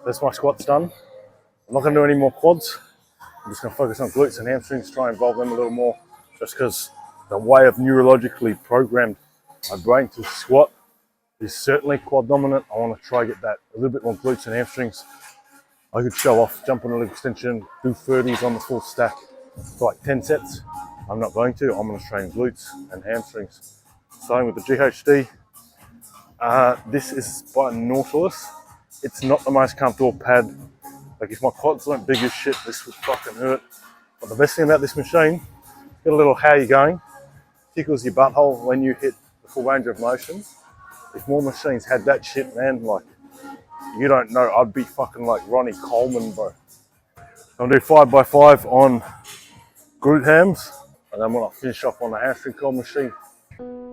That's my squats done. I'm not going to do any more quads. I'm just going to focus on glutes and hamstrings, try and involve them a little more, just because the way I've neurologically programmed my brain to squat is certainly quad dominant. I want to try to get that a little bit more glutes and hamstrings. I could show off, jump on a leg extension, do 30s on the full stack for like 10 sets. I'm not going to. I'm going to train glutes and hamstrings. Starting with the GHD. This is by Nautilus. It's not the most comfortable pad. Like if my quads weren't big as shit, this would fucking hurt. But the best thing about this machine, get a little how you going, tickles your butthole when you hit the full range of motion. If more machines had that shit, man, like, you don't know, I'd be fucking like Ronnie Coleman, bro. I'll do 5x5 on glute hams, and then when I finish off on the hamstring curl machine.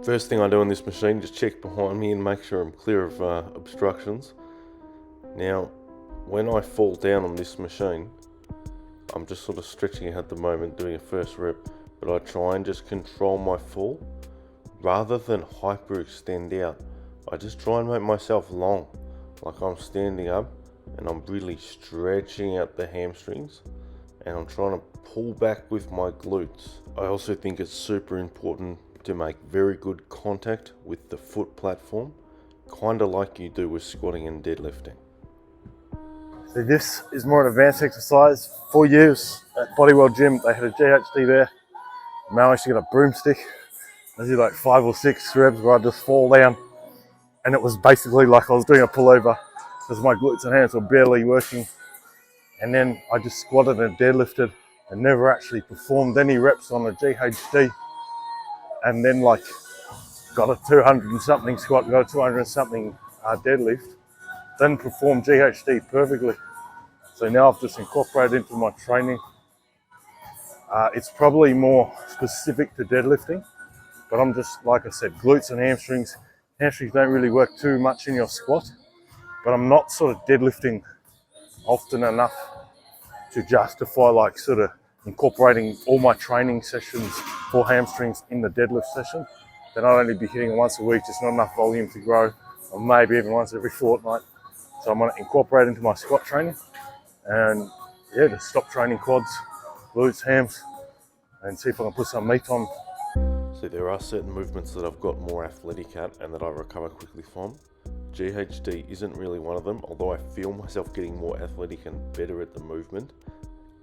First thing I do on this machine, just check behind me and make sure I'm clear of obstructions. Now, when I fall down on this machine, I'm just sort of stretching out at the moment, doing a first rep, but I try and just control my fall. Rather than hyperextend out, I just try and make myself long, like I'm standing up and I'm really stretching out the hamstrings and I'm trying to pull back with my glutes. I also think it's super important to make very good contact with the foot platform, kind of like you do with squatting and deadlifting. So this is more an advanced exercise. 4 years at Bodyworld Gym, they had a GHD there. I managed to get a broomstick. I did like 5 or 6 reps where I just fall down. And it was basically like I was doing a pullover because my glutes and hands were barely working. And then I just squatted and deadlifted and never actually performed any reps on a GHD. And then like got a 200 and something squat, got a 200 and something deadlift. Then performed GHD perfectly. So now I've just incorporated into my training. It's probably more specific to deadlifting, but I'm just, like I said, glutes and hamstrings. Hamstrings don't really work too much in your squat, but I'm not sort of deadlifting often enough to justify like sort of incorporating all my training sessions for hamstrings in the deadlift session. Then I'd only be hitting once a week, just not enough volume to grow, or maybe even once every fortnight. So I'm going to incorporate into my squat training and yeah, just stop training quads, glutes, hams, and see if I can put some meat on. So there are certain movements that I've got more athletic at and that I recover quickly from. GHD isn't really one of them, although I feel myself getting more athletic and better at the movement.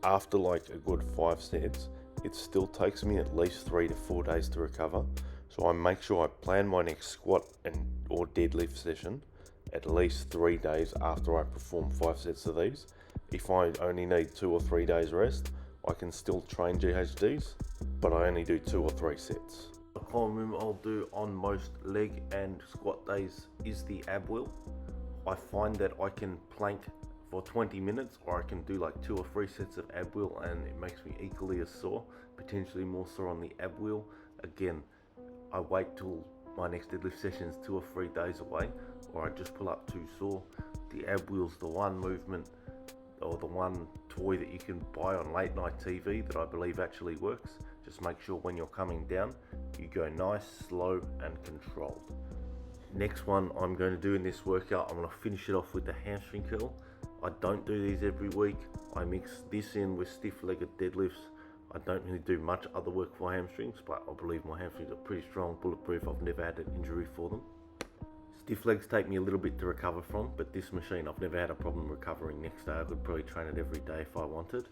After like a good 5 sets, it still takes me at least 3 to 4 days to recover. So I make sure I plan my next squat and or deadlift session at least 3 days after I perform 5 sets of these. If I only need 2 or 3 days rest, I can still train GHDs, but I only do 2 or 3 sets. The common movement I'll do on most leg and squat days is the ab wheel. I find that I can plank for 20 minutes, or I can do like 2 or 3 sets of ab wheel and it makes me equally as sore, potentially more sore on the ab wheel. Again, I wait till my next deadlift session is 2 or 3 days away, or I just pull up too sore. The ab wheel's the one movement or the one toy that you can buy on late night TV that I believe actually works. Just make sure when you're coming down, you go nice, slow and controlled. Next one I'm going to do in this workout, I'm going to finish it off with the hamstring curl. I don't do these every week. I mix this in with stiff-legged deadlifts. I don't really do much other work for hamstrings, but I believe my hamstrings are pretty strong, bulletproof. I've never had an injury for them. Stiff legs take me a little bit to recover from, but this machine I've never had a problem recovering next day. I could probably train it every day if I wanted.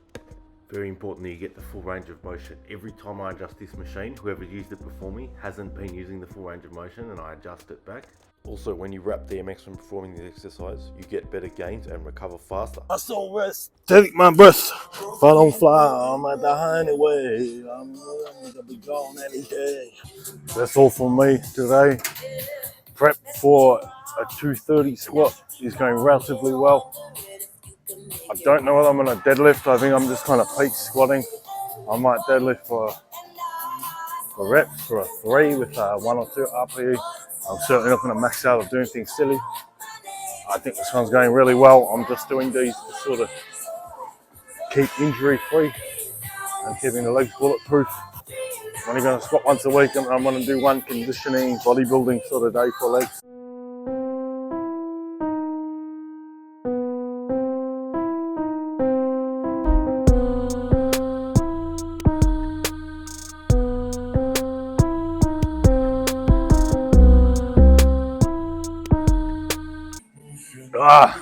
Very important that you get the full range of motion. Every time I adjust this machine, whoever used it before me hasn't been using the full range of motion and I adjust it back. Also, when you wrap DMX when performing the exercise, you get better gains and recover faster. I still rest, take my breath. If I don't fly, I'm at the highway. I'm gonna be gone any day. That's all from me today. Prep for a 230 squat is going relatively well. I don't know whether I'm going to deadlift. I think I'm just kind of peak squatting. I might deadlift for reps for a 3 with 1 or 2 RPE. I'm certainly not going to max out or do anything silly. I think this one's going really well. I'm just doing these to sort of keep injury free and keeping the legs bulletproof. I'm only going to squat once a week and I'm going to do one conditioning, bodybuilding sort of day for legs. Ah.